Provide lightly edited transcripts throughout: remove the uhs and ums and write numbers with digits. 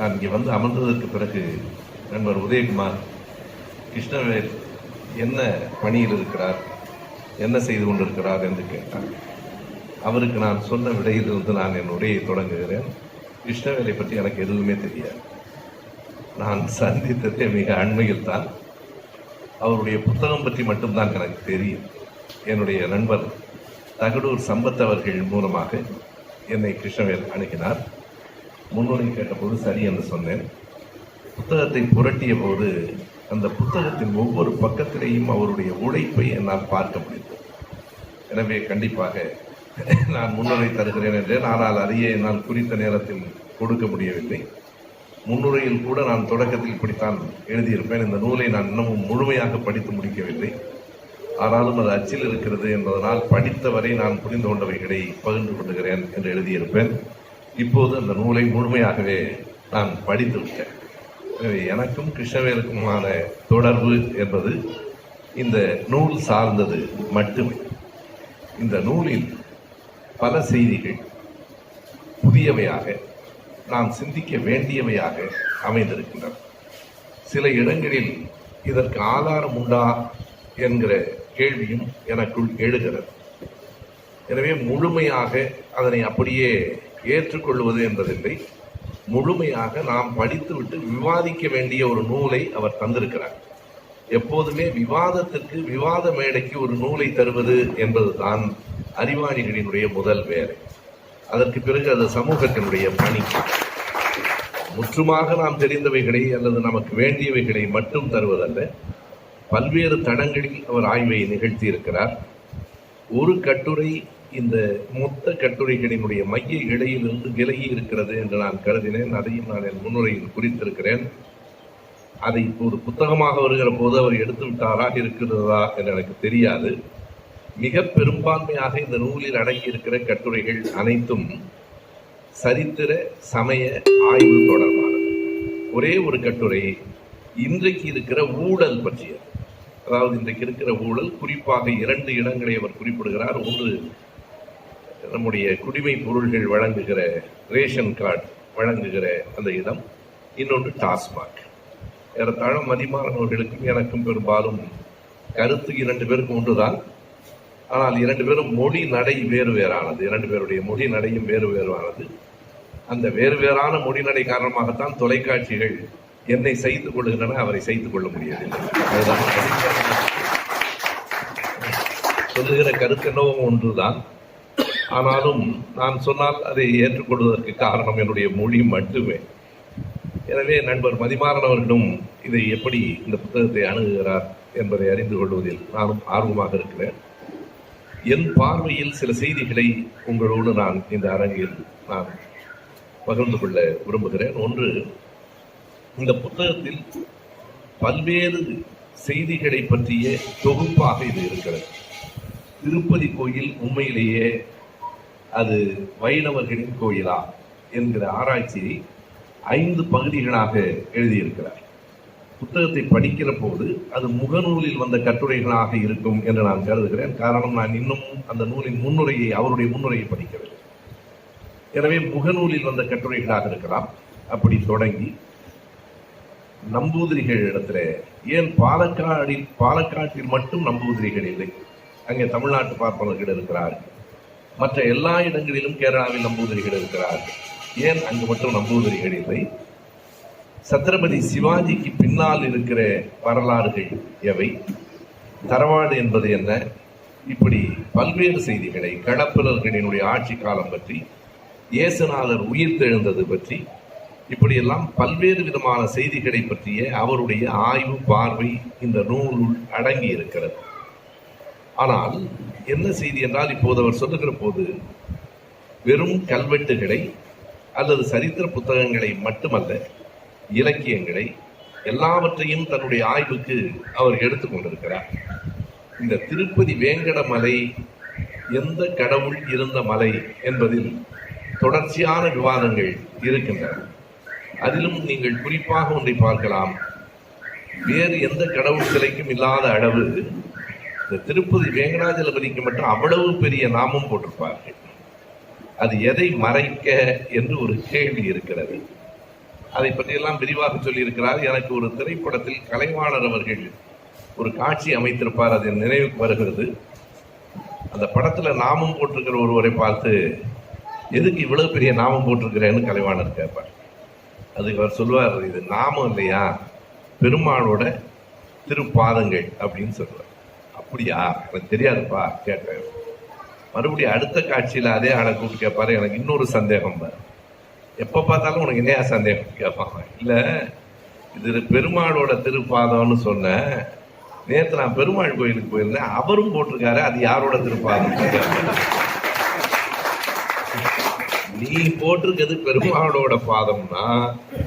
நான் இங்கே வந்து அமர்ந்ததற்கு பிறகு நண்பர் உதயகுமார் கிருஷ்ணவேல் என்ன பணியில் இருக்கிறார், என்ன செய்து கொண்டிருக்கிறார் என்று கேட்டார். அவருக்கு நான் சொன்ன விடையிலிருந்து நான் என் உரையை தொடங்குகிறேன். கிருஷ்ணவேலை பற்றி எனக்கு எதுவுமே தெரியாது. நான் சந்தித்ததே மிக அண்மையில் தான். அவருடைய புத்தகம் பற்றி மட்டும்தான் எனக்கு தெரியும். என்னுடைய நண்பர் தகடூர் சம்பத் அவர்கள் மூலமாக என்னை கிருஷ்ணவேல் அணுகினார். முன்னுரை கேட்டபோது சரி என்று சொன்னேன். புத்தகத்தை புரட்டிய போது அந்த புத்தகத்தின் ஒவ்வொரு பக்கத்திலேயும் அவருடைய உழைப்பை என்னால் பார்க்க முடிந்தது. எனவே கண்டிப்பாக நான் முன்னுரை தருகிறேன் என்றேன். ஆனால் அதையே என்னால் குறித்த நேரத்தில் கொடுக்க முடியவில்லை. முன்னுரையில் கூட நான் தொடக்கத்தில் இப்படித்தான் எழுதியிருப்பேன். இந்த நூலை நான் இன்னமும் முழுமையாக படித்து முடிக்கவில்லை. ஆனாலும் அது அச்சில் இருக்கிறது என்பதனால் படித்தவரை நான் புரிந்து கொண்டவைகளை பகிர்ந்து கொள்கிறேன் என்று எழுதியிருப்பேன். இப்போது அந்த நூலை முழுமையாகவே நான் படித்து விட்டேன். எனவே எனக்கும் கிருஷ்ணவேலுக்குமான தொடர்பு என்பது இந்த நூல் சார்ந்தது மட்டுமே. இந்த நூலில் பல செய்திகள் புதியவையாக, நாம் சிந்திக்க வேண்டியவையாக அமைந்திருக்கின்றன. சில இடங்களில் இதற்கு ஆதாரம் உண்டா என்கிற கேள்வியும் எனக்குள் எழுகிறது. எனவே முழுமையாக அதனை அப்படியே ஏற்றுக்கொள்வது என்பதில்லை. முழுமையாக நாம் படித்துவிட்டு விவாதிக்க வேண்டிய ஒரு நூலை அவர் தந்திருக்கிறார். எப்போதுமே விவாதத்திற்கு, விவாத மேடைக்கு ஒரு நூலை தருவது என்பதுதான் அறிவாளிகளினுடைய முதல் வேலை. அதற்கு பிறகு அது சமூகத்தினுடைய பணி. முற்றுமாக நாம் தெரிந்தவைகளை அல்லது நமக்கு வேண்டியவைகளை மட்டும் தருவதல்ல. பல்வேறு தடங்களில் அவர் ஆய்வை நிகழ்த்தி இருக்கிறார். ஒரு கட்டுரை இந்த மொத்த கட்டுரைகளினுடைய மைய இடையிலிருந்து விலகி இருக்கிறது என்று நான் கருதினேன். அதையும் நான் என் முன்னுரையில் குறித்திருக்கிறேன். அதை இப்போது புத்தகமாக வருகிற போது அவர் எடுத்து விட்டாரா, இருக்கிறதா என்று எனக்கு தெரியாது. மிக பெரும்பான்மையாக இந்த நூலில் அடங்கியிருக்கிற கட்டுரைகள் அனைத்தும் சரித்திர சமய ஆய்வு தொடர்பானது. ஒரே ஒரு கட்டுரை இன்றைக்கு இருக்கிற ஊழல் பற்றியது. அதாவது இன்றைக்கு இருக்கிற ஊழல், குறிப்பாக 2 இடங்களை அவர் குறிப்பிடுகிறார். ஒன்று நம்முடைய குடிமை பொருள்கள் வழங்குகிற ரேஷன் கார்டு வழங்குகிற அந்த இடம், இன்னொன்று டாஸ்மாக். ஏறத்தாழ மதிமாறவர்களுக்கும் எனக்கும் பெரும்பாலும் கருத்து 2 பேருக்கும் ஒன்றுதான். ஆனால் 2 பேரும் மொழி நடை வேறு வேறானது. 2 பேருடைய மொழி நடையும் வேறு வேறானது. அந்த வேறு வேறான மொழி நடை காரணமாகத்தான் தொலைக்காட்சிகள் என்னை சகித்துக் கொள்கின்றன, அவரை சகித்துக் கொள்ள முடியவில்லை. சொல்லுகிற கருத்து என்னவோ ஒன்றுதான். ஆனாலும் நான் சொன்னால் அதை ஏற்றுக்கொள்வதற்கு காரணம் என்னுடைய மொழி மட்டுமே. எனவே நண்பர் மதிமாறன் அவர்களும் இதை எப்படி இந்த புத்தகத்தை அணுகுகிறார் என்பதை அறிந்து கொள்வதில் நானும் ஆர்வமாக இருக்கிறேன். என் பார்வையில் சில செய்திகளை உங்களோடு நான் இந்த அரங்கில் நான் பகிர்ந்து கொள்ள விரும்புகிறேன். ஒன்று, இந்த புத்தகத்தில் பல்வேறு செய்திகளை பற்றிய தொகுப்பாக இது இருக்கிறது. திருப்பதி கோயில் உண்மையிலேயே அது வைணவர்களின் கோயிலா என்கிற ஆராய்ச்சியை 5 பகுதிகளாக எழுதியிருக்கிறார். புத்தகத்தை படிக்கிற போது அது முகநூலில் வந்த கட்டுரைகளாக இருக்கும் என்று நான் கருதுகிறேன். காரணம், நான் இன்னும் அந்த நூலின் முன்னுரையை, அவருடைய முன்னுரையை படிக்கவில்லை. எனவே முகநூலில் வந்த கட்டுரைகளாக இருக்கலாம். அப்படி தொடங்கி நம்பூதிரிகள் இடத்துல, ஏன் பாலக்காட்டில் மட்டும் நம்பூதிரிகள் இல்லை, அங்கே தமிழ்நாட்டு பார்ப்பனர்கள் இருக்கிறார்கள். மற்ற எல்லா இடங்களிலும் கேரளாவில் நம்பூதிரிகள் இருக்கிறார்கள். ஏன் அங்கு மட்டும் நம்பூதிரிகள் இல்லை? சத்ரபதி சிவாஜிக்கு பின்னால் இருக்கிற வரலாறுகள் எவை? தரவாடு என்பது என்ன? இப்படி பல்வேறு செய்திகளை, களப்பிரர்களினுடைய ஆட்சி காலம் பற்றி, இயேசுநாதர் உயிர்த்தெழுந்தது பற்றி, இப்படியெல்லாம் பல்வேறு விதமான செய்திகளை பற்றிய அவருடைய ஆய்வு பார்வை இந்த நூலுள் அடங்கி இருக்கிறது. ஆனால் என்ன செய்தி என்றால், இப்போது அவர் சொல்லுகிற போது வெறும் கல்வெட்டுகளை அல்லது சரித்திர புத்தகங்களை மட்டுமல்ல, இலக்கியங்களை எல்லாவற்றையும் தன்னுடைய ஆய்வுக்கு அவர் எடுத்துக்கொண்டிருக்கிறார். இந்த திருப்பதி வேங்கட மலை எந்த கடவுள் இருந்த மலை என்பதில் தொடர்ச்சியான விவாதங்கள் இருக்கின்றன. அதிலும் நீங்கள் குறிப்பாக ஒன்றை பார்க்கலாம். வேறு எந்த கடவுள் சிலைக்கும் இல்லாத அளவு இந்த திருப்பதி வேங்கடாஜலபதிக்கு மட்டும் அவ்வளவு பெரிய நாமம் போட்டிருப்பார்கள். அது எதை மறைக்க என்று ஒரு கேள்வி இருக்கிறது. அதை பற்றியெல்லாம் விரிவாக சொல்லியிருக்கிறார். எனக்கு ஒரு திரைப்படத்தில் கலைவாணர் அவர்கள் ஒரு காட்சி அமைத்திருப்பார், அது நினைவுக்கு வருகிறது. அந்த படத்துல நாமம் போட்டிருக்கிற ஒருவரை பார்த்து, எதுக்கு இவ்வளவு பெரிய நாமம் போட்டிருக்கிறேன்னு கலைவாணர் கேட்பார். அதுக்கு அவர் சொல்லுவார், இது நாமம் இல்லையா, பெருமாளோட திருப்பாதங்கள் அப்படின்னு சொல்லுவார். அப்படியா, எனக்கு தெரியாதுப்பா கேட்டேன். மறுபடியும் அடுத்த காட்சியில அதே ஆளை கூப்பிட்டு கேட்பாரு, எனக்கு இன்னொரு சந்தேகம் பாரு, எப்ப பார்த்தாலும் உனக்கு என்னையா சந்தேகம் கேட்பாங்க. இல்ல, இது பெருமாளோட திருப்பாதம்னு சொன்ன, நேற்று நான் பெருமாள் கோயிலுக்கு போயிருந்தேன், அவரும் போட்டிருக்காரு, அது யாரோட திருப்பாதம்? நீ போட்டிருக்கிறது பெருமாளோட பாதம்னா,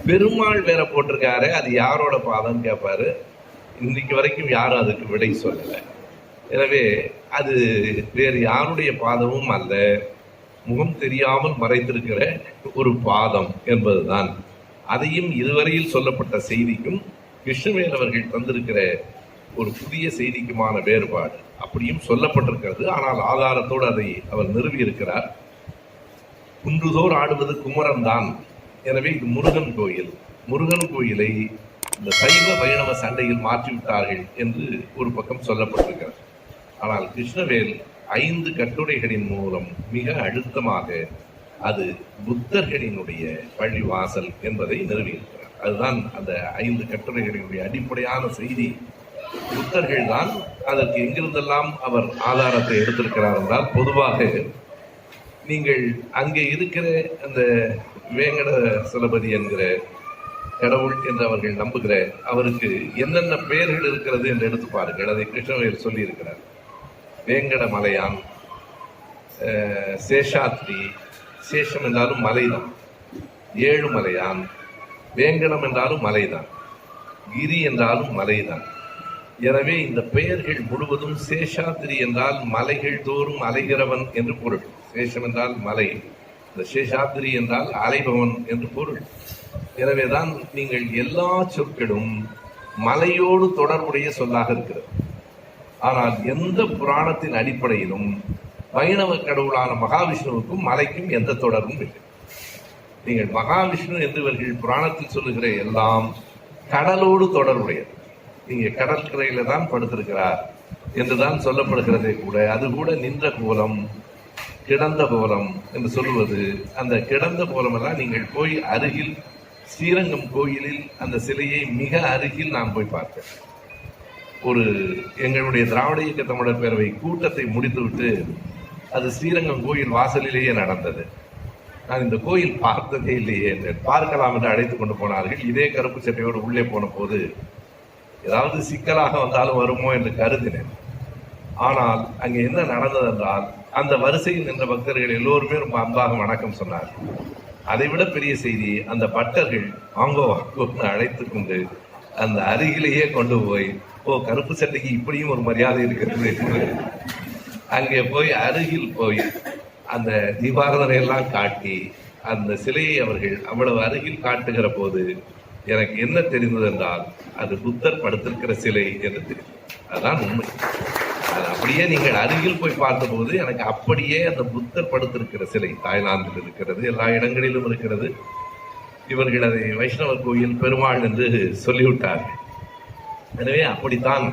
பெருமாள் வேற போட்டிருக்காரு, அது யாரோட பாதம் கேட்பாரு. இன்னைக்கு வரைக்கும் யாரும் அதுக்கு விடை சொல்லல. எனவே அது வேறு யாருடைய பாதமும் அல்ல, முகம் தெரியாமல் மறைத்திருக்கிற ஒரு பாதம் என்பதுதான். அதையும் இதுவரையில் சொல்லப்பட்ட செய்திக்கும் கிருஷ்ணவேல் அவர்கள் தந்திருக்கிற ஒரு புதிய செய்திக்குமான வேறுபாடு அப்படியும் சொல்லப்பட்டிருக்கிறது. ஆனால் ஆதாரத்தோடு அதை அவர் நிறுவி இருக்கிறார். குன்றுதோர் ஆடுவது குமரன் தான், எனவே இது முருகன் கோயில். முருகன் கோயிலை இந்த சைவ வைணவ சண்டையில் மாற்றிவிட்டார்கள் என்று ஒரு பக்கம் சொல்லப்பட்டிருக்கிறது. ஆனால் கிருஷ்ணவேல் 5 கட்டுரைகளின் மூலம் மிக அழுத்தமாக அது புத்தர்களினுடைய பள்ளிவாசல் என்பதை நிறுவியிருக்கிறார். அதுதான் அந்த 5 கட்டுரைகளினுடைய அடிப்படையான செய்தி. புத்தர்கள் தான். அதற்கு எங்கிருந்தெல்லாம் அவர் ஆதாரத்தை எடுத்திருக்கிறார் என்றால், பொதுவாக நீங்கள் அங்கே இருக்கிற அந்த வேங்கட சலபதி என்கிற கடவுள் என்று அவர்கள் நம்புகிற அவருக்கு என்னென்ன பெயர்கள் இருக்கிறது என்று எடுத்து பாருங்கள். அதை கிருஷ்ணவேல் சொல்லி இருக்கிறார். வேங்கட மலையான், சேஷாத்ரி, சேஷம் என்றாலும் மலைதான், ஏழுமலையான், வேங்கடம் என்றாலும் மலைதான், கிரி என்றாலும் மலைதான். எனவே இந்த பெயர்கள் முழுவதும் சேஷாத்ரி என்றால் மலைகள் தோறும் அலைகிறவன் என்று பொருள். சேஷம் என்றால் மலை, இந்த சேஷாத்ரி என்றால் அலைபவன் என்று பொருள். எனவேதான் நீங்கள் எல்லா சொற்களும் மலையோடு தொடர்புடைய சொல்லாக இருக்கிறது. ஆனால் எந்த புராணத்தின் அடிப்படையிலும் வைணவ கடவுளான மகாவிஷ்ணுவுக்கும் மலைக்கும் எந்த தொடர்பும் இல்லை. நீங்கள் மகாவிஷ்ணு என்று இவர்கள் புராணத்தில் சொல்லுகிற எல்லாம் கடலோடு தொடர்புடையது. நீங்க கடற்கரையில தான் படுத்திருக்கிறார் என்றுதான் சொல்லப்படுகிறதே கூட. அது கூட நின்ற கோலம், கிடந்த கோலம் என்று சொல்லுவது, அந்த கிடந்த கோலம் எல்லாம் நீங்கள் போய் அருகில் ஸ்ரீரங்கம் கோயிலில் அந்த சிலையை மிக அருகில் நான் போய் பார்த்தேன். ஒரு எங்களுடைய திராவிட இயக்க தமிழர் பேரவை கூட்டத்தை முடித்துவிட்டு அது ஸ்ரீரங்கம் கோயில் வாசலிலேயே நடந்தது. நான் இந்த கோயில் பார்த்ததே இல்லையே, பார்க்கலாம் என்று அழைத்துக் கொண்டு போனார்கள். இதே கருப்பு சட்டையோடு உள்ளே போன போது ஏதாவது சிக்கலாக வந்தாலும் வருமோ என்று கருதினேன். ஆனால் அங்கே என்ன நடந்தது என்றால், அந்த வரிசையில் நின்ற பக்தர்கள் எல்லோருமே ரொம்ப அன்பாக வணக்கம் சொன்னார்கள். அதைவிட பெரிய செய்தி, அந்த பக்தர்கள் வாங்கோ வாங்கோன்னு அழைத்து கொண்டு அந்த அருகிலேயே கொண்டு போய், ஓ கருப்பு சட்டைக்கு இப்படியும் ஒரு மரியாதை இருக்கிறது என்று அங்கே போய் அருகில் போய் அந்த தீபாராதனை எல்லாம் காட்டி அந்த சிலையை அவர்கள் அவ்வளவு அருகில் காட்டுகிற போது எனக்கு என்ன தெரிந்தது என்றால், அது புத்தர் படுத்திருக்கிற சிலை என்று தெரியும். அதுதான் உண்மை. அது அப்படியே நீங்கள் அருகில் போய் பார்த்தபோது எனக்கு அப்படியே அந்த புத்தர் படுத்திருக்கிற சிலை தாய்லாந்தில் இருக்கிறது, எல்லா இடங்களிலும் இருக்கிறது. இவர்கள் அதை வைஷ்ணவர் கோயில் பெருமாள் என்று சொல்லிவிட்டார்கள். எனவே அப்படித்தான்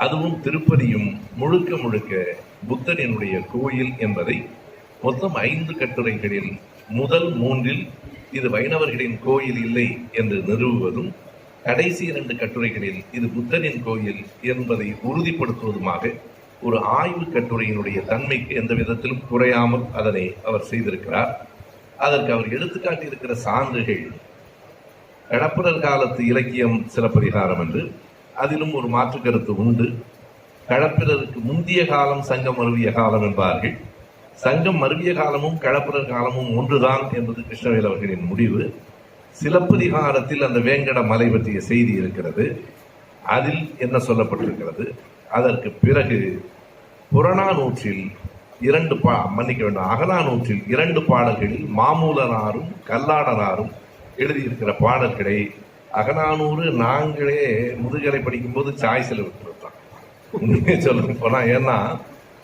அதுவும் திருப்பதியும் முழுக்க முழுக்க புத்தரினுடைய கோயில் என்பதை மொத்தம் 5 கட்டுரைகளில் முதல் 3 இது வைணவர்களின் கோயில் இல்லை என்று நிறுவுவதும், கடைசி 2 கட்டுரைகளில் இது புத்தரின் கோயில் என்பதை உறுதிப்படுத்துவதுமாக ஒரு ஆய்வு கட்டுரையினுடைய தன்மைக்கு எந்த விதத்திலும் குறையாமல் அதனை அவர் செய்திருக்கிறார். அதற்கு அவர் எடுத்துக்காட்டியிருக்கிற சான்றுகள் கடப்பரர் காலத்து இலக்கியம் சிலப்பதிகாரம் என்று, அதிலும் ஒரு மாற்று கருத்து உண்டு. களப்பிரருக்கு முந்திய காலம் சங்கம் மருவிய காலம் என்பார்கள். சங்கம் மருவிய காலமும் களப்பிரர் காலமும் ஒன்றுதான் என்பது கிருஷ்ணவேல் அவர்களின் முடிவு. சிலப்பதிகாரத்தில் அந்த வேங்கட மலை பற்றிய செய்தி இருக்கிறது. அதில் என்ன சொல்லப்பட்டிருக்கிறது? அதற்கு பிறகு புறநானூற்றில் அகநானூற்றில் 2 பாடல்களில் மாமூலனாரும் கல்லாடனாரும் எழுதியிருக்கிற பாடல்களை அகநானூறு நாங்களே முதுகலை படிக்கும்போது சாய்ஸில் விட்டுருந்தோம். உண்மையை சொல்ல போனா, ஏன்னா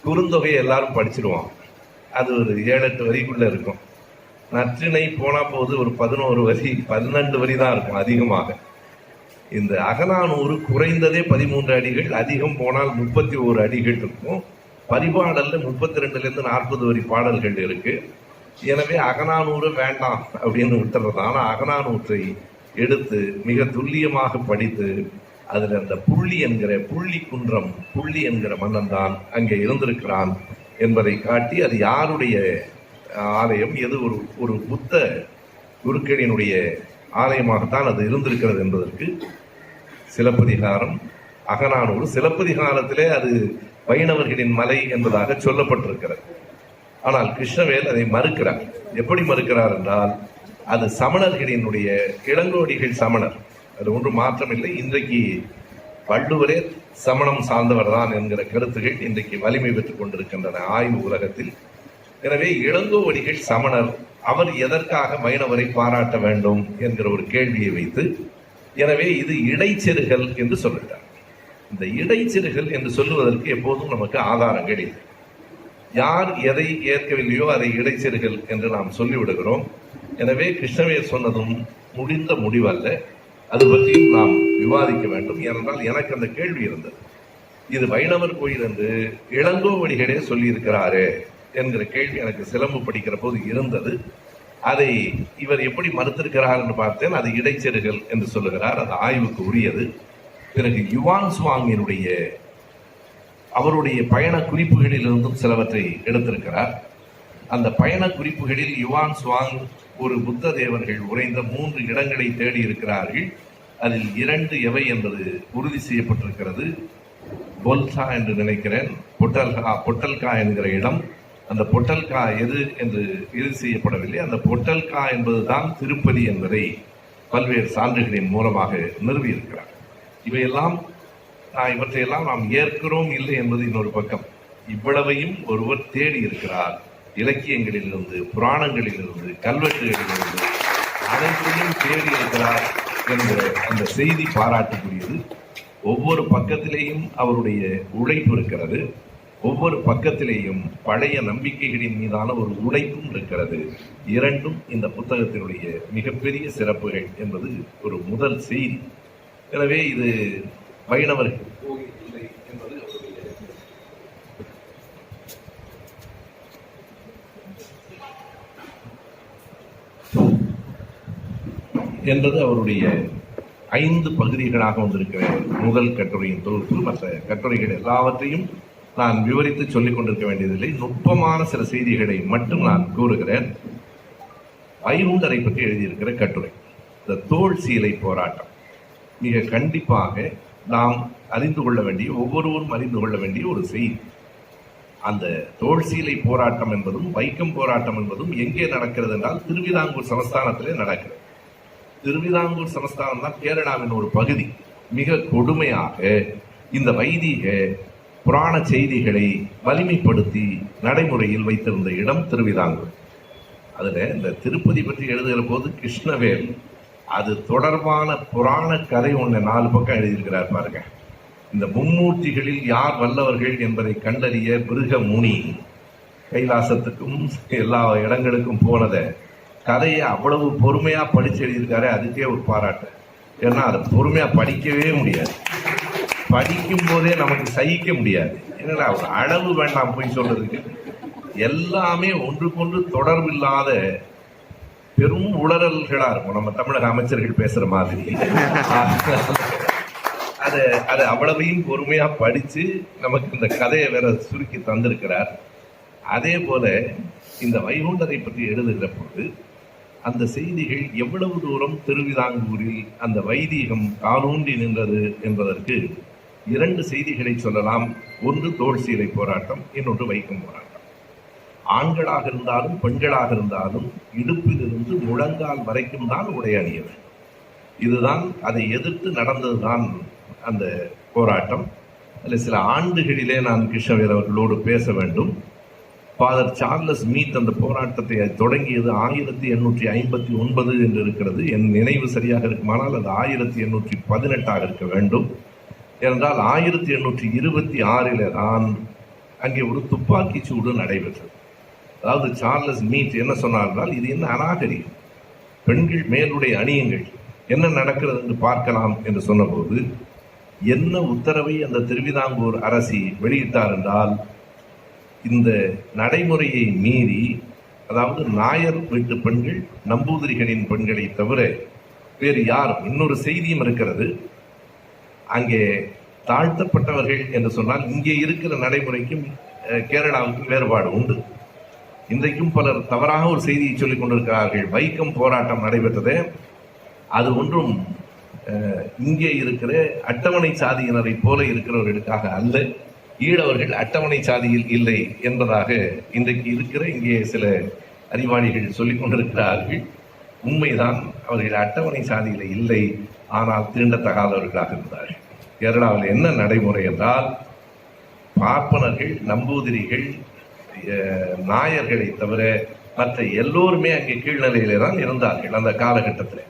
குறுந்தொகையை எல்லாரும் படிச்சிருவோம், அது ஒரு 7-8 வரிக்குள்ள இருக்கும். நற்றிணை போனா போது ஒரு 11 வரி 12 வரி தான் இருக்கும் அதிகமாக. இந்த அகநானூறு குறைந்ததே 13 அடிகள், அதிகம் போனால் 31 அடிகள் இருக்கும். பரிபாடல்ல 32லேருந்து 40 வரி பாடல்கள் இருக்கு. எனவே அகநானூறு வேண்டாம் அப்படின்னு விட்டுறது. ஆனா அகநானூற்றை எடுத்து மிக துல்லியமாக படித்து அதுல அந்த புள்ளி என்கிற மன்னன் தான் அங்கே இருந்திருக்கிறான் என்பதை காட்டி, அது யாருடைய ஆலயம், எது ஒரு புத்த குருக்களினுடைய ஆலயமாகத்தான் அது இருந்திருக்கிறது என்பதற்கு சிலப்பதிகாரம், அகநானூறு. சிலப்பதிகாரத்திலே அது வைணவர்களின் மலை என்பதாக சொல்லப்பட்டிருக்கிறது. ஆனால் கிருஷ்ணவேல் அதை மறுக்கிறார். எப்படி மறுக்கிறார் என்றால், அது சமணர்களினுடைய, இளங்கோடிகள் சமணர், அது ஒன்று மாற்றமில்லை. இன்றைக்கு வள்ளுவரே சமணம் சார்ந்தவர் தான் என்கிற கருத்துகள் இன்றைக்கு வலிமை பெற்றுக் கொண்டிருக்கின்றன ஆய்வு உலகத்தில். எனவே இளங்கோவடிகள் சமணர், அவர் எதற்காக வைணவரை பாராட்ட வேண்டும் என்கிற ஒரு கேள்வியை வைத்து, எனவே இது இடைச்செருகல் என்று சொல்லுகிறார். இந்த இடைச்செருகல் என்று சொல்லுவதற்கு எப்போதும் நமக்கு ஆதாரங்கள் இல்லை. யார் எதை ஏற்கவில்லையோ அதை இடைச்செருகல் என்று நாம் சொல்லிவிடுகிறோம். எனவே கிருஷ்ணவேல் சொன்னதும் முடிந்த முடிவல்ல, அது பற்றியும் நாம் விவாதிக்க வேண்டும். ஏனென்றால் எனக்கு அந்த கேள்வி இருந்தது, இது வைணவர் கோயில் என்று இளங்கோவடிகளே சொல்லியிருக்கிறாரே என்கிற கேள்வி எனக்கு சிலம்பு படிக்கிற போது இருந்தது. அதை இவர் எப்படி மறுத்திருக்கிறார் என்று பார்த்தேன். அது இடைச்செருகல் என்று சொல்லுகிறார். அது ஆய்வுக்கு உரியது. பிறகு யுவான் சுவாங்கினுடைய அவருடைய பயண குறிப்புகளிலிருந்தும் சிலவற்றை எடுத்திருக்கிறார். அந்த பயண குறிப்புகளில் யுவான் சுவாங் ஒரு புத்த தேவர்கள் உறைந்த 3 இடங்களை தேடி இருக்கிறார்கள். அதில் 2 எவை என்பது உறுதி செய்யப்பட்டிருக்கிறது. பொல்சா என்று நினைக்கிறேன், பொட்டல்கா என்கிற இடம். அந்த பொட்டல்கா எது என்று இறுதி செய்யப்படவில்லை. அந்த பொட்டல்கா என்பதுதான் திருப்பதி என்பதை பல்வேறு சான்றுகளின் மூலமாக நிறுவியிருக்கிறார். இவற்றையெல்லாம் நாம் ஏற்கிறோம் இல்லை என்பது இன்னொரு பக்கம். இவ்வளவையும் ஒருவர் தேடி இருக்கிறார். இலக்கியங்களிலிருந்து, புராணங்களிலிருந்து, கல்வெட்டுகளிலிருந்து அனைத்தையும் தேடி இருக்கிறார் என்கிற அந்த செய்தி பாராட்டுக்குரியது. ஒவ்வொரு பக்கத்திலேயும் அவருடைய உழைப்பு இருக்கிறது. ஒவ்வொரு பக்கத்திலேயும் பழைய நம்பிக்கைகளின் மீதான ஒரு உழைப்பும் இருக்கிறது. இரண்டும் இந்த புத்தகத்தினுடைய மிகப்பெரிய சிறப்புகள் என்பது ஒரு முதல் செய்தி. எனவே இது வைணவர்கள் கோயில் இல்லை என்பது அவருடைய 5 பகுதிகளாக வந்திருக்கிற முதல் கட்டுரையின் தொகுப்பு. மற்ற கட்டுரைகள் எல்லாவற்றையும் நான் விவரித்து சொல்லிக் கொண்டிருக்க வேண்டியதில்லை. நுட்பமான சில செய்திகளை மட்டும் நான் கூறுகிறேன். வைகுண்டரை பற்றி எழுதியிருக்கிற கட்டுரை, இந்த தோல் சீலை போராட்டம், மிக கண்டிப்பாக நாம் அறிந்து கொள்ள வேண்டிய, ஒவ்வொருவரும் அறிந்து கொள்ள வேண்டிய ஒரு செய்தி. அந்த தோல் சீலை போராட்டம் என்பதும் வைக்கம் போராட்டம் என்பதும் எங்கே நடக்கிறது என்றால் திருவிதாங்கூர் சமஸ்தானத்திலே நடக்கிறது. திருவிதாங்கூர் சமஸ்தானம் தான் கேரளாவின் ஒரு பகுதி. மிக கொடுமையாக இந்த வைதிக புராண செய்திகளை வலிமைப்படுத்தி நடைமுறையில் வைத்திருந்த இடம் திருவிதாங்கூர். அதுல இந்த திருப்பதி பற்றி எழுதுகிற போது கிருஷ்ணவேல் அது தொடர்பான புராண கதை ஒன்று 4 பக்கம் எழுதியிருக்கிறார் பாருங்க. இந்த மும்மூர்த்திகளில் யார் வல்லவர்கள் என்பதை கண்டறிய பிருக முனி கைலாசத்துக்கும் எல்லா இடங்களுக்கும் போனத கதையை அவ்வளவு பொறுமையா படிச்சு எழுதியிருக்காரு. அதுக்கே ஒரு பாராட்டு. ஏன்னா அதை பொறுமையா படிக்கவே முடியாது. படிக்கும் போதே நமக்கு சகிக்க முடியாது. ஏன்னா ஒரு அளவு வேண்டாம் போய் சொல்றதுக்கு. எல்லாமே ஒன்றுக்கொன்று தொடர்பில்லாத பெரும் உளறல்களா இருக்கும். நம்ம தமிழக அமைச்சர்கள் பேசுற மாதிரி அதை அவ்வளவையும் பொறுமையா படிச்சு நமக்கு இந்த கதையை வேற சுருக்கி தந்திருக்கிறார். அதே போல இந்த வைகுண்டரை பற்றி எழுதுகிற போது அந்த செய்திகள் எவ்வளவு தூரம் திருவிதாங்கூரில் அந்த வைதீகம் காலூன்றி நின்றது என்பதற்கு 2 செய்திகளை சொல்லலாம். ஒன்று தோல் சீலை போராட்டம், இன்னொன்று வைக்கம் போராட்டம். ஆண்களாக இருந்தாலும் பெண்களாக இருந்தாலும் இடுப்பிலிருந்து முழங்கால் வரைக்கும் தான் உடை அணிய வேண்டும். இதுதான், அதை எதிர்த்து நடந்ததுதான் அந்த போராட்டம். அதில் சில ஆண்டுகளிலே நான் கிருஷ்ணவேல் அவர்களோடு பேச வேண்டும். ஃபாதர் சார்லஸ் மீத் அந்த போராட்டத்தை தொடங்கியது 1859 என்று இருக்கிறது. என் நினைவு சரியாக இருக்குமானால் அது 1818 இருக்க வேண்டும். ஏனென்றால் 1826 தான் அங்கே ஒரு துப்பாக்கி சூடு நடைபெற்றது. அதாவது சார்லஸ் மீட் என்ன சொன்னார்னால், இது என்ன அநாகரிகம், பெண்கள் மேலுடைய அணியுங்கள், என்ன நடக்கிறது என்று பார்க்கலாம் என்று சொன்னபோது, என்ன உத்தரவை அந்த திருவிதாங்கூர் அரசி வெளியிட்டார் என்றால், இந்த நடைமுறையை மீறி, அதாவது நாயர் வீட்டு பெண்கள் நம்பூதிரிகளின் பெண்களை தவிர வேறு யாரும், இன்னொரு செய்தியும் இருக்கிறது, அங்கே தாழ்த்தப்பட்டவர்கள் என்று சொன்னால் இங்கே இருக்கிற நடைமுறைக்கும் கேரளாவுக்கும் வேறுபாடு உண்டு. இன்றைக்கும் பலர் தவறாக ஒரு செய்தியை சொல்லிக் கொண்டிருக்கிறார்கள். வைக்கம் போராட்டம் நடைபெற்றது, அது ஒன்றும் இங்கே இருக்கிற அட்டவணை சாதியினரை போல இருக்கிறவர்களுக்காக அல்ல, ஈழவர்கள் அட்டவணை சாதியில் இல்லை என்பதாக இன்றைக்கு இருக்கிற இங்கே சில அறிவாளிகள் சொல்லிக் கொண்டிருக்கிறார்கள். உண்மைதான், அவர்கள் அட்டவணை சாதியில் இல்லை, ஆனால் தீண்டத்தகாதவர்களாக இருந்தார்கள். கேரளாவில் என்ன நடைமுறை என்றால், பார்ப்பனர்கள், நம்பூதிரிகள், நாயர்களை தவிர மற்ற எல்லோருமே அங்கே கீழ்நிலையிலே தான் இருந்தார்கள். அந்த காலகட்டத்தில்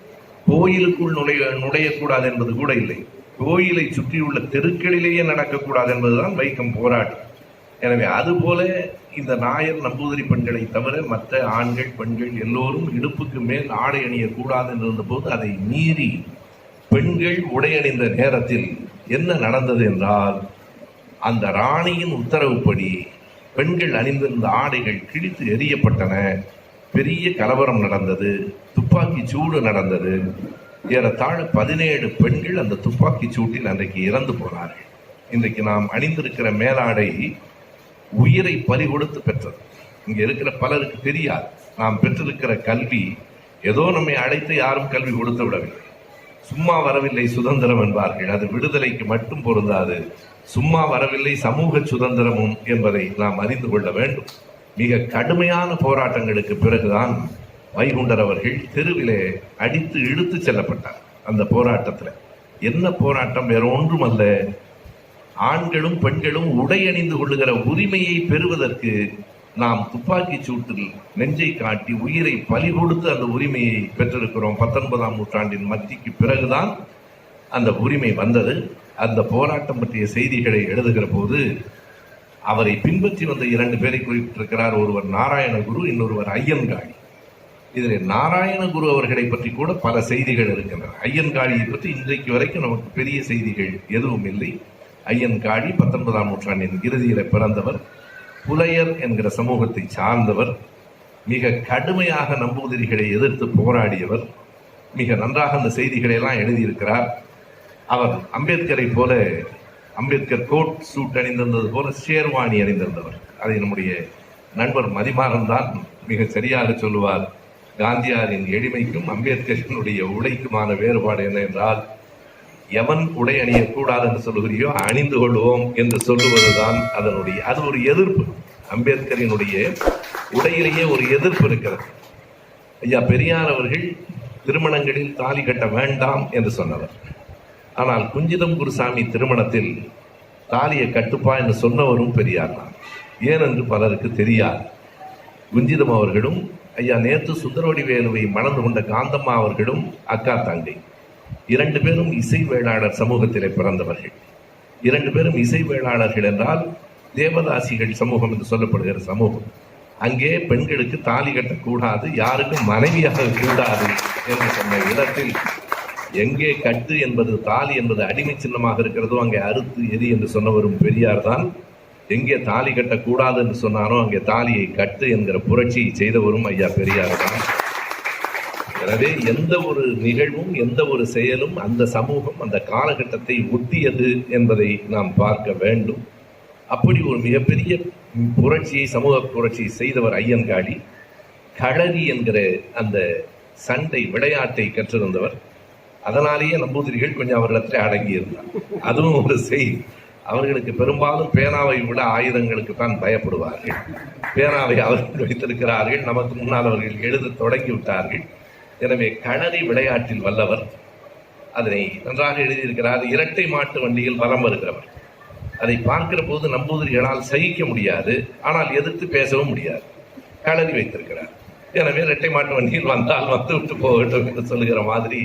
கோயிலுக்குள் நுழையக்கூடாது என்பது கூட இல்லை, கோயிலை சுற்றியுள்ள தெருக்களிலேயே நடக்கக்கூடாது என்பதுதான் வைக்கம் போராட்டம். எனவே அதுபோல இந்த நாயர் நம்பூதிரி பெண்களை தவிர மற்ற ஆண்கள் பெண்கள் எல்லோரும் இடுப்புக்கு மேல் ஆடை அணியக்கூடாது என்றிருந்த போது அதை மீறி பெண்கள் உடையணிந்த நேரத்தில் என்ன நடந்தது என்றால், அந்த ராணியின் உத்தரவுப்படி பெண்கள் அணிந்திருந்த ஆடைகள் கிழித்து எரியப்பட்டன. பெரிய கலவரம் நடந்தது, துப்பாக்கி சூடு நடந்தது. ஏறத்தாழ 17 பெண்கள் அந்த துப்பாக்கி சூட்டில் அன்றைக்கு இறந்து போனார்கள். இன்றைக்கு நாம் அணிந்திருக்கிற மேலாடை உயிரை பறிகொடுத்து பெற்றது. இங்கே இருக்கிற பலருக்கு தெரியாது, நாம் பெற்றிருக்கிற கல்வி ஏதோ நம்மை அழைத்து யாரும் கல்வி கொடுத்து விடவில்லை. சும்மா வரவில்லை சுதந்திரம் என்பார்கள், அது விடுதலைக்கு மட்டும் பொருந்தாது. சும்மா வரவில்லை சமூக சுதந்திரமும் என்பதை நாம் அறிந்து கொள்ள வேண்டும். மிக கடுமையான போராட்டங்களுக்கு பிறகுதான் வைகுண்டர் அவர்கள் தெருவிலே அடித்து இழுத்து செல்லப்பட்டார். அந்த போராட்டத்தில் என்ன போராட்டம், வேற ஒன்றுமல்ல, ஆண்களும் பெண்களும் உடை அணிந்து கொள்ளுகிற உரிமையை பெறுவதற்கு நாம் துப்பாக்கி சூட்டில் நெஞ்சை காட்டி உயிரை பலி கொடுத்து அந்த உரிமையை பெற்றிருக்கிறோம். 19ஆம் நூற்றாண்டின் மத்திக்கு பிறகுதான் அந்த உரிமை வந்தது. அந்த போராட்டம் பற்றிய செய்திகளை எழுதுகிற போது அவரை பின்பற்றி வந்த 2 பேரை குறிப்பிட்டிருக்கிறார். ஒருவர் நாராயணகுரு, இன்னொருவர் ஐயன்காளி. இதில் நாராயணகுரு அவர்களை பற்றி கூட பல செய்திகள் இருக்கின்றன. ஐயன்காளியை பற்றி இன்றைக்கு வரைக்கும் நமக்கு பெரிய செய்திகள் எதுவும் இல்லை. ஐயன்காளி 19ஆம் நூற்றாண்டின் இறுதியில் பிறந்தவர், புலையர் என்கிற சமூகத்தை சார்ந்தவர், மிக கடுமையாக நம்பூதிரிகளை எதிர்த்து போராடியவர், மிக நன்றாக அந்த செய்திகளை எல்லாம் எழுதியிருக்கிறார். அவர் அம்பேத்கரை போல, அம்பேத்கர் கோட் சூட் அணிந்திருந்தது போல ஷேர்வாணி அணிந்திருந்தவர். அதை நம்முடைய நண்பர் மதிமாறன் தான் மிக சரியாக சொல்லுவார். காந்தியாரின் எளிமைக்கும் அம்பேத்கரினுடைய உடைக்குமான வேறுபாடு என்ன என்றால், எவன் உடை அணியக்கூடாது என்று சொல்லுகிறியோ அணிந்து கொள்வோம் என்று சொல்லுவதுதான் அதனுடைய, அது ஒரு எதிர்ப்பு. அம்பேத்கரினுடைய உடையிலேயே ஒரு எதிர்ப்பு இருக்கிறது. ஐயா பெரியார் அவர்கள் திருமணங்களில் தாலி கட்ட வேண்டாம் என்று சொன்னவர். ஆனால் குஞ்சிதம் குருசாமி திருமணத்தில் தாலியை கட்டுப்பா என்று சொன்னவரும் பெரியார் தான். ஏனென்று பலருக்கு தெரியாது. குஞ்சிதம் அவர்களும் ஐயா நேற்று சுந்தரவடிவேலுவை மணந்து கொண்ட காந்தம்மா அவர்களும் அக்கா தங்கை. 2 பேரும் இசை வேளாளர் சமூகத்திலே பிறந்தவர்கள். 2 பேரும் இசை வேளாளர்கள் என்றால் தேவதாசிகள் சமூகம் என்று சொல்லப்படுகிற சமூகம். அங்கே பெண்களுக்கு தாலி கட்டக்கூடாது, யாருக்கும் மனைவியாக கூடாது என்று சொன்ன இடத்தில் எங்கே கட்டு என்பது, தாலி என்பது அடிமை சின்னமாக இருக்கிறதோ அங்கே அறுத்து எரி என்று சொன்னவரும் பெரியார் தான். எங்கே தாலி கட்டக்கூடாது என்று சொன்னாரோ அங்கே தாலியை கட்டு என்கிற புரட்சியை செய்தவரும் ஐயா பெரியார் தான். எனவே எந்த ஒரு நிகழ்வும் எந்த ஒரு செயலும் அந்த சமூகம் அந்த காலகட்டத்தை ஒட்டியது என்பதை நாம் பார்க்க வேண்டும். அப்படி ஒரு மிகப்பெரிய புரட்சியை, சமூக புரட்சியை செய்தவர் ஐயன்காளி. களரி என்கிற அந்த சண்டை விளையாட்டை கற்றிருந்தவர். அதனாலேயே நம்பூதிரிகள் கொஞ்சம் அவர்களிடத்தில் அடங்கி இருந்தார். அதுவும் ஒரு செய்தி. அவர்களுக்கு பெரும்பாலும் பேனாவை விட ஆயுதங்களுக்கு தான் பயப்படுவார்கள். பேனாவை அவர்கள் வைத்திருக்கிறார்கள், நமக்கு முன்னால் அவர்கள் எழுத தொடங்கி விட்டார்கள். எனவே களரி விளையாட்டில் வல்லவர். அதனை நன்றாக எழுதியிருக்கிறார். இரட்டை மாட்டு வண்டியில் வலம் வருகிறவர். அதை பார்க்கிற போது நம்பூதிரிகளால் சகிக்க முடியாது, ஆனால் எதிர்த்து பேசவும் முடியாது. களரி வைத்திருக்கிறார். எனவே இரட்டை மாட்டு வண்டியில் வந்தால் வந்து விட்டு போகட்டும் என்று சொல்லுகிற மாதிரி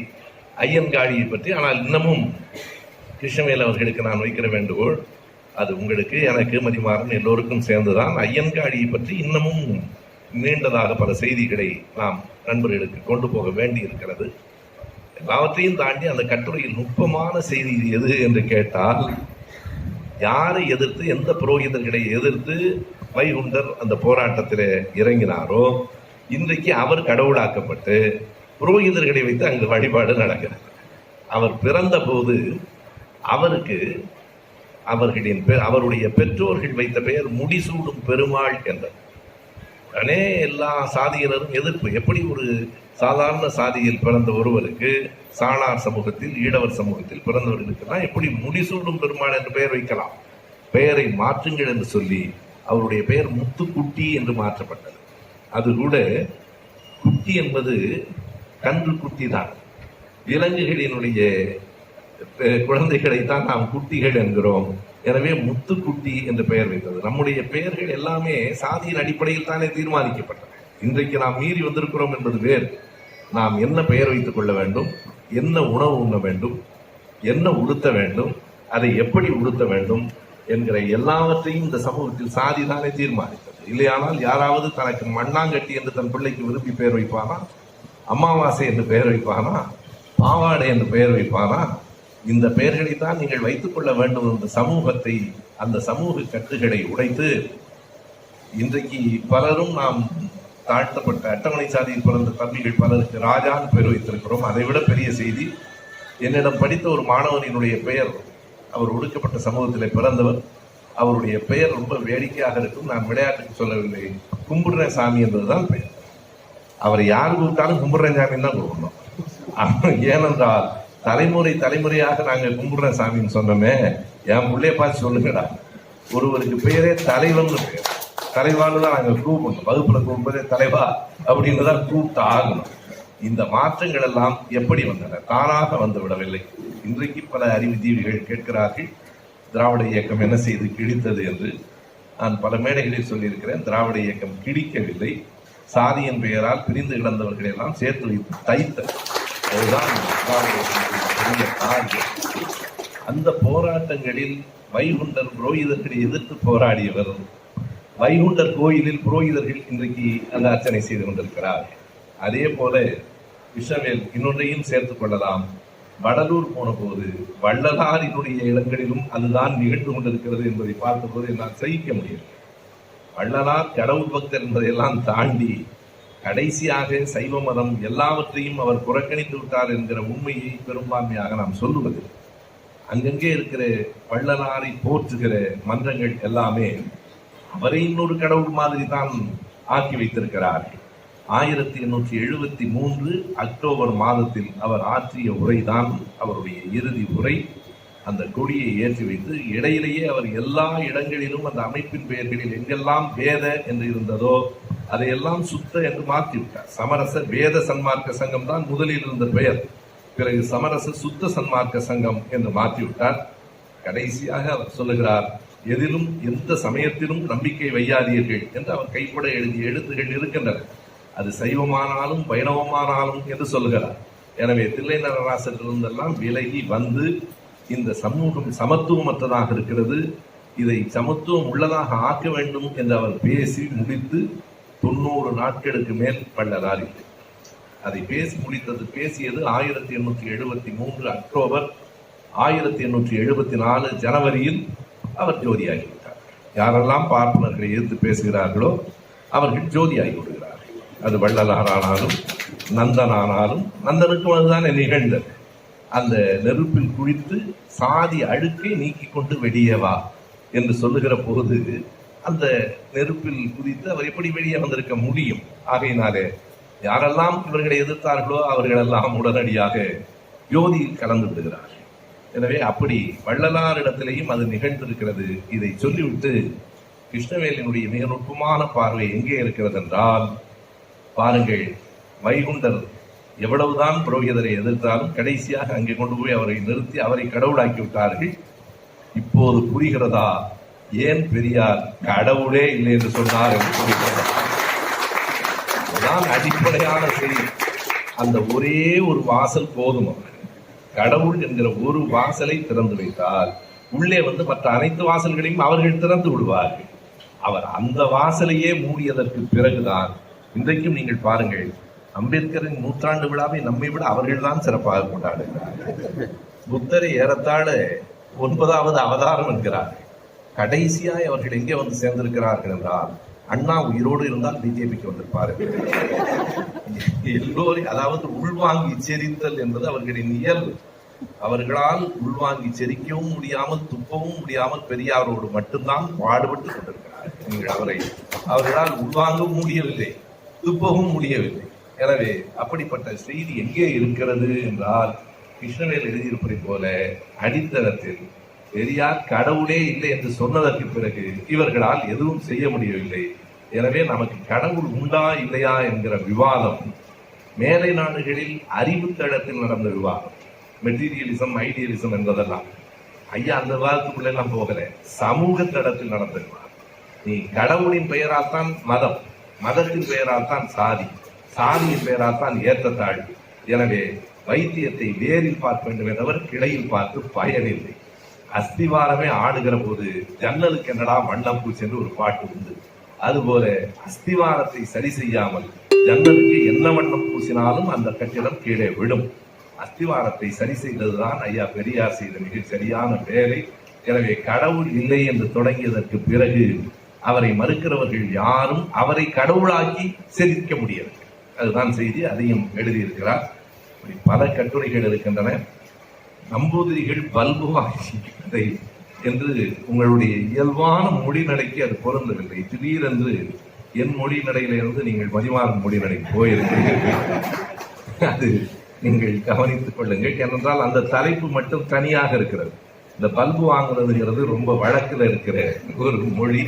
ஐயன்காளியை பற்றி. ஆனால் இன்னமும் கிருஷ்ணவேல் அவர்களுக்கு நான் வைக்கிற வேண்டுகோள், அது உங்களுக்கு, எனக்கு, மதிமாறன் எல்லோருக்கும் சேர்ந்துதான். ஐயன்காளியை பற்றி இன்னமும் நீண்டதாக பல செய்திகளை நாம் நண்பர்களுக்கு கொண்டு போக வேண்டி இருக்கிறது. எல்லாவற்றையும் தாண்டி அந்த கட்டுரையில் நுட்பமான செய்தி எது என்று கேட்டால், யாரை எதிர்த்து, எந்த புரோகிதர்களை எதிர்த்து வைகுண்டர் அந்த போராட்டத்தில் இறங்கினாரோ இன்றைக்கு அவர் கடவுளாக்கப்பட்டு புரோகிதர்களை வைத்து அங்கு வழிபாடு நடக்கிறது. அவர் பிறந்த போது அவருக்கு அவருடைய பெற்றோர்கள் வைத்த பெயர் முடிசூடும் பெருமாள் என்றது. உடனே எல்லா சாதியினரும் எதிர்ப்பு. எப்படி ஒரு சாதாரண சாதியில் பிறந்த ஒருவருக்கு, சாணார் சமூகத்தில், ஈழவர் சமூகத்தில் பிறந்தவர்களுக்கு எப்படி முடிசூடும் பெருமாள் என்று பெயர் வைக்கலாம்? பெயரை மாற்றுங்கள் என்று சொல்லி அவருடைய பெயர் முத்துக்குட்டி என்று மாற்றப்பட்டது. அது கூட குட்டி என்பது கன்று குட்டி தான். விலங்குகளினுடைய குழந்தைகளைத்தான் நாம் குட்டிகள் என்கிறோம். எனவே முத்துக்குட்டி என்று பெயர் வைத்தது. நம்முடைய பெயர்கள் எல்லாமே சாதியின் அடிப்படையில் தானே தீர்மானிக்கப்பட்டன. இன்றைக்கு நாம் மீறி வந்திருக்கிறோம் என்பது வேறு. நாம் என்ன பெயர் வைத்துக் கொள்ள வேண்டும், என்ன உணவு உண்ண வேண்டும், என்ன உடுத்த வேண்டும், அதை எப்படி உடுத்த வேண்டும் என்கிற எல்லாவற்றையும் இந்த சமூகத்தில் சாதி தானே தீர்மானித்தது. இல்லையானால் யாராவது தனக்கு மண்ணாங்கட்டி என்று தன் பிள்ளைக்கு விரும்பி பெயர் வைப்பானா? அமாவாசை என்று பெயர் வைப்பானா? பாவாடை என்று பெயர் வைப்பானா? இந்த பெயர்களைத்தான் நீங்கள் வைத்துக் கொள்ள வேண்டும் என்ற சமூகத்தை, அந்த சமூக கட்டுகளை உடைத்து இன்றைக்கு பலரும் நாம் தாழ்த்தப்பட்ட அட்டவணை சாதியில் பிறந்த தம்பிகள் பலருக்கு ராஜான்னு பெயர் வைத்திருக்கிறோம். அதை விட பெரிய செய்தி, என்னிடம் படித்த ஒரு மாணவனினுடைய பெயர், அவர் ஒடுக்கப்பட்ட சமூகத்தில் பிறந்தவர், அவருடைய பெயர் ரொம்ப வேடிக்கையாக இருக்கும். நான் விளையாட்டுக்கு சொல்லவில்லை, கும்பிடுற சாமி என்பதுதான் பெயர். அவர் யார் கூப்பிட்டாலும் கும்பிடுற சாமின்னு தான் கூப்பிடணும். ஏனென்றால் தலைமுறையாக நாங்கள் கும்பிடுற சாமின்னு சொன்னோமே, என் பிள்ளைய பார்த்து சொல்லுங்கடா, ஒருவருக்கு பெயரே தலைவன் பெயர். தலைவான்னு தான் நாங்கள் கூப்பிடணும். வகுப்புல கூப்பிடுறதே தலைவா அப்படின்னு தான் கூப்பிட்டு ஆகணும். இந்த மாற்றங்கள் எல்லாம் எப்படி வந்தன? தானாக வந்து விடவில்லை. இன்றைக்கு பல அறிவுஜீவிகள் கேட்கிறார்கள், திராவிட இயக்கம் என்ன செய்து கிழித்தது என்று. நான் பல மேடைகளில் சொல்லியிருக்கிறேன், திராவிட இயக்கம் கிழிக்கவில்லை, சாதியின் பெயரால் பிரிந்து கிடந்தவர்களை எல்லாம் சேர்த்து வைத்து தைத்தது. அதுதான் அந்த போராட்டங்களில் வைகுண்டர் புரோகிதர்களை எதிர்த்து போராடியவர். வைகுண்டர் கோயிலில் புரோகிதர்கள் இன்றைக்கு அந்த அர்ச்சனை செய்து கொண்டிருக்கிறார். அதே போல விஷவேல் இன்னொன்றையும் சேர்த்துக் கொள்ளலாம். வடலூர் போன போது வள்ளலாரினுடைய இடங்களிலும் அதுதான் நிகழ்ந்து கொண்டிருக்கிறது என்பதை பார்த்தபோது என்னால் சகிக்க முடியவில்லை. வள்ளலார் கடவுள் பக்தர் என்பதையெல்லாம் தாண்டி கடைசியாக சைவ மதம் எல்லாவற்றையும் அவர் புறக்கணித்து விட்டார் என்கிற உண்மையை பெரும்பான்மையாக நாம் சொல்லுவது. அங்கங்கே இருக்கிற வள்ளலாரை போற்றுகிற மன்றங்கள் எல்லாமே அவரை இன்னொரு கடவுள் மாதிரி தான் ஆக்கி வைத்திருக்கிறார்கள். 1873 அக்டோபர் மாதத்தில் அவர் ஆற்றிய உரைதான் அவருடைய இறுதி உரை. அந்த கொடியை ஏற்றி வைத்து இடையிலேயே அவர் எல்லா இடங்களிலும் அந்த அமைப்பின் பெயர்களில் எங்கெல்லாம் வேத என்று இருந்ததோ அதையெல்லாம் சுத்த என்று மாற்றிவிட்டார். சமரச வேத சன்மார்க்க சங்கம் தான் முதலில் இருந்த பெயர். பிறகு சமரச சுத்த சன்மார்க்க சங்கம் என்று மாற்றிவிட்டார். கடைசியாக அவர் சொல்லுகிறார், எதிலும் எந்த சமயத்திலும் நம்பிக்கை வையாதீர்கள் என்று அவர் கைப்பட எழுதிய எழுத்துகள் இருக்கின்றன. அது சைவமானாலும் வைணவமானாலும் என்று சொல்லுகிறார். எனவே தில்லை நடராசரிலிருந்தெல்லாம் விலகி வந்து இந்த சமூகம் சமத்துவமற்றதாக இருக்கிறது, இதை சமத்துவம் உள்ளதாக ஆக்க வேண்டும் என்று அவர் பேசி முடித்து 90 நாட்களுக்கு மேல் வள்ளலார் இல்லை. அதை பேசியது 1873 அக்டோபர், 1874 ஜனவரியில் அவர் ஜோதியாகிவிட்டார். யாரெல்லாம் பார்ப்பனர்களை எதிர்த்து பேசுகிறார்களோ அவர்கள் ஜோதியாகி விடுகிறார்கள். அது வள்ளலாரானாலும் நந்தனானாலும், நந்தனுக்கும் அதுதான் நிகழ்ந்தது. அந்த நெருப்பில் குளித்து சாதி அழுக்கை நீக்கி கொண்டு வெளியே வா என்று சொல்லுகிற போது அந்த நெருப்பில் குதித்து அவர் எப்படி வெளியே வந்திருக்க முடியும்? ஆகையினாலே யாரெல்லாம் இவர்களை எதிர்த்தார்களோ அவர்களெல்லாம் உடனடியாக ஜோதியில் கலந்து விடுகிறார்கள். எனவே அப்படி வள்ளலாரிடத்திலேயும் அது நிகழ்ந்திருக்கிறது. இதை சொல்லிவிட்டு கிருஷ்ணவேலினுடைய மிக நுட்பமான பார்வை எங்கே இருக்கிறது என்றால், பாருங்கள், வைகுண்டர் எவ்வளவுதான் புரோகிதரை எதிர்த்தாலும் கடைசியாக அங்கே கொண்டு போய் அவரை நிறுத்தி அவரை கடவுளாக்கி விட்டார்கள். இப்போது புரிகிறதா ஏன் பெரியார் கடவுளே இல்லை என்று சொன்னார் என்று சொல்கிறார். அதுதான் அடிப்படையான செய்தி. அந்த ஒரே ஒரு வாசல் போதும். கடவுள் என்கிற ஒரு வாசலை திறந்து வைத்தால் உள்ளே வந்து மற்ற அனைத்து வாசல்களையும் அவர்கள் திறந்து விடுவார்கள். அவர் அந்த வாசலையே மூடியதற்கு பிறகுதான் இன்றைக்கும் நீங்கள் பாருங்கள், அம்பேத்கரின் 100ஆண்டு விழாவை நம்மை விட அவர்கள்தான் சிறப்பாக கொண்டாடுகிறார்கள். புத்தரை ஏறத்தாழ 9வது அவதாரம் என்கிறார். கடைசியாய் அவர்கள் எங்கே வந்து சேர்ந்திருக்கிறார்கள் என்றால், அண்ணா உயிரோடு இருந்தால் பிஜேபிக்கு வந்திருப்பார்கள். எல்லோரும், அதாவது உள்வாங்கி செறித்தல் என்பது அவர்களின் இயல்பு. அவர்களால் உள்வாங்கி செரிக்கவும் முடியாமல் துப்பவும் முடியாமல் பெரியாரோடு மட்டும்தான் பாடுபட்டு கொண்டிருக்கிறார்கள். நீங்கள் அவர்களால் உள்வாங்கவும் முடியவில்லை, துப்பவும் முடியவில்லை. எனவே அப்படிப்பட்ட செய்தி எங்கே இருக்கிறது என்றால், கிருஷ்ணவேல் எழுதியிருப்பதை போல அடித்தளத்தில் பெரியார் கடவுளே இல்லை என்று சொன்னதற்கு பிறகு இவர்களால் எதுவும் செய்ய முடியவில்லை. எனவே நமக்கு கடவுள் உண்டா இல்லையா என்கிற விவாதம் மேலை நாடுகளில் அறிவு தளத்தில் நடந்த விவாதம். மெட்டீரியலிசம், ஐடியலிசம் என்பதெல்லாம் ஐயா அந்த விவாதத்துக்குள்ள எல்லாம் போகல. சமூக தளத்தில் நடந்த விவாதம். நீ கடவுளின் பெயரால் தான் மதம், மதத்தின் பெயரால் தான் சாதி, சாதியின் பெயரால் தான் ஏற்றத்தாழ்வு. எனவே வைத்தியத்தை வேரில் பார்க்க வேண்டும் என்றவர் கிளையில் பார்த்து பயனில்லை. அஸ்திவாரமே ஆடுகிற போது ஜன்னலுக்கு என்னடா வண்ணம் பூச்சி என்று ஒரு பாட்டு உண்டு. அதுபோல அஸ்திவாரத்தை சரி செய்யாமல் ஜன்னலுக்கு என்ன வண்ணம் பூசினாலும் அந்த கட்டிடம் கீழே விடும். அஸ்திவாரத்தை சரி செய்ததுதான் ஐயா பெரியார் செய்த மிக சரியான வேலை. எனவே கடவுள் இல்லை என்று தொடங்கியதற்கு பிறகு அவரை மறுக்கிறவர்கள் யாரும் அவரை கடவுளாக்கி செரிக்க முடியவில்லை. அதுதான் செய்தி. அதையும் எழுதியிருக்கிறார். பல கட்டுரைகள் இருக்கின்றன. நம்பூதிரிகள் பல்பு வாங்கியதை என்று உங்களுடைய இயல்பான மொழி நடைக்கு அது பொருந்தவில்லை. திடீரென்று என் மொழி நடையிலிருந்து நீங்கள் மதிமாறன் மொழி நடை போயிருக்கிறீர்கள். அது நீங்கள் கவனித்துக் கொள்ளுங்கள். ஏனென்றால் அந்த தலைப்பு மட்டும் தனியாக இருக்கிறது. இந்த பல்பு வாங்குறதுங்கிறது ரொம்ப வழக்கில் இருக்கிற ஒரு மொழி.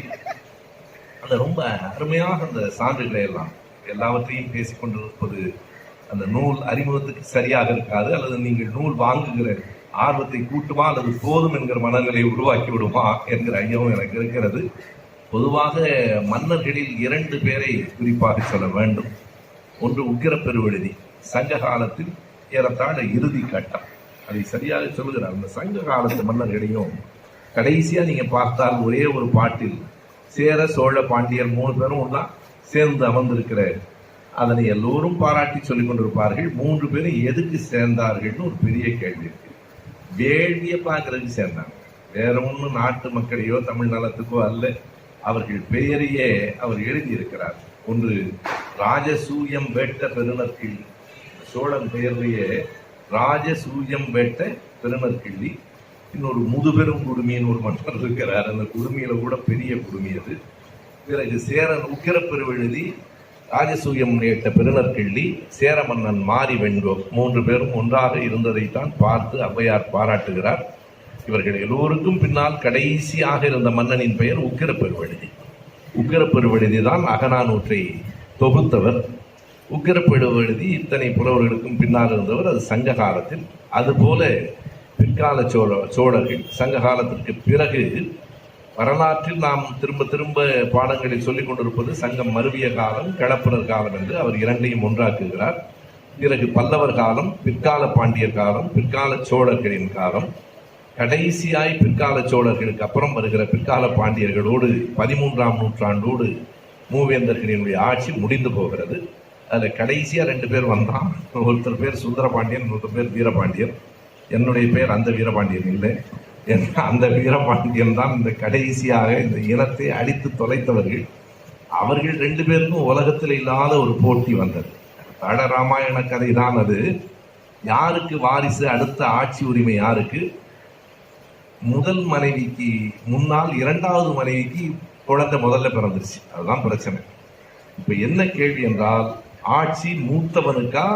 அந்த ரொம்ப அருமையாக அந்த சான்றுகளை எல்லாம் எல்லாவற்றையும் பேசிக்கொண்டிருப்பது அந்த நூல் அறிமுகத்துக்கு சரியாக இருக்காது. அல்லது நீங்கள் நூல் வாங்குகிற ஆர்வத்தை கூட்டுமா அல்லது போதும் என்கிற மனநிலை உருவாக்கி விடுமா என்கிற ஐயமும் எனக்கு இருக்கிறது. பொதுவாக மன்னர்களில் 2 பேரை குறிப்பாக சொல்ல வேண்டும். ஒன்று உக்கிரப்பெருவெழுதி, சங்க காலத்தில் ஏறத்தாழ இறுதி கட்டம். அதை சரியாக சொல்லுகிறார். அந்த சங்க காலத்து மன்னர்களையும் கடைசியா நீங்க பார்த்தால் ஒரே ஒரு பாட்டில் சேர, சோழ, பாண்டியர் 3 பேரும் ஒன்னா சேர்ந்து அமர்ந்திருக்கிற அதனை எல்லோரும் பாராட்டி சொல்லிக் கொண்டிருப்பார்கள். 3 பேரும் எதுக்கு சேர்ந்தார்கள் ஒரு பெரிய கேள்வி இருக்கு. வேள்வியை பார்க்கறதுக்கு சேர்ந்தாங்க. வேற ஒன்றும் நாட்டு மக்களையோ தமிழ் நலத்துக்கோ அல்ல. அவர்கள் பெயரையே அவர் எழுதியிருக்கிறார். ஒன்று ராஜசூயம் வேட்ட பெருநற்கிள்ளி, சோழன் பெயர்லேயே ராஜசூயம் வேட்ட பெருநற்கிள்ளி. இன்னொரு முதுபெரும் குடுமின்னு ஒரு மன்னர் இருக்கிறார். அந்த குடுமியில கூட பெரிய குடுமி அது. பிறகு சேரன் உக்கிரப்பெருவெழுதி, ராஜசூயம் ஏற்ற பெருநற்கிள்ளி, சேர மன்னன் மாரி வெண்கோ 3 பேரும் ஒன்றாக இருந்ததைத்தான் பார்த்து ஔவையார் பாராட்டுகிறார். இவர்கள் எல்லோருக்கும் பின்னால் கடைசியாக இருந்த மன்னனின் பெயர் உக்கிரப்பெருவெழுதி. உக்கிரப்பெருவெழுதி தான் அகநானூற்றை தொகுத்தவர். உக்கிரப்பெருவெழுதி இத்தனை புலவர்களுக்கும் பின்னால் இருந்தவர். அது சங்க காலத்தில். அதுபோல பிற்கால சோழர்கள் சங்க காலத்திற்கு பிறகு வரலாற்றில் நாம் திரும்ப திரும்ப பாடங்களில் சொல்லிக் கொண்டிருப்பது சங்கம் மருவிய காலம், களப்பிரர் காலம் என்று அவர் 2ஐயும் ஒன்றாக்குகிறார். பிறகு பல்லவர் காலம், பிற்கால பாண்டியர் காலம், பிற்கால சோழர்களின் காலம். கடைசியாய் பிற்கால சோழர்களுக்கு அப்புறம் வருகிற பிற்கால பாண்டியர்களோடு 13ஆம் நூற்றாண்டோடு மூவேந்தர்களினுடைய ஆட்சி முடிந்து போகிறது. அதில் கடைசியா 2 பேர் வந்தான். ஒருத்தர் பேர் சுந்தரபாண்டியன், ஒருத்தர் பேர் வீரபாண்டியன். என்னுடைய பேர் அந்த வீரபாண்டியன் இல்லை. அந்த வீரபாண்டியன் தான் இந்த கடைசியாக இந்த இனத்தை அடித்து தொலைத்தவர்கள். அவர்கள் 2 பேருக்கும் உலகத்தில் இல்லாத ஒரு போட்டி வந்தது. தட ராமாயண கதை தான் அது. யாருக்கு வாரிசு, அடுத்த ஆட்சி உரிமை யாருக்கு? முதல் மனைவிக்கு முன்னால் 2வது மனைவிக்கு குழந்தை முதல்ல பிறந்துருச்சு. அதுதான் பிரச்சனை. இப்ப என்ன கேள்வி என்றால், ஆட்சி மூத்தவனுக்கா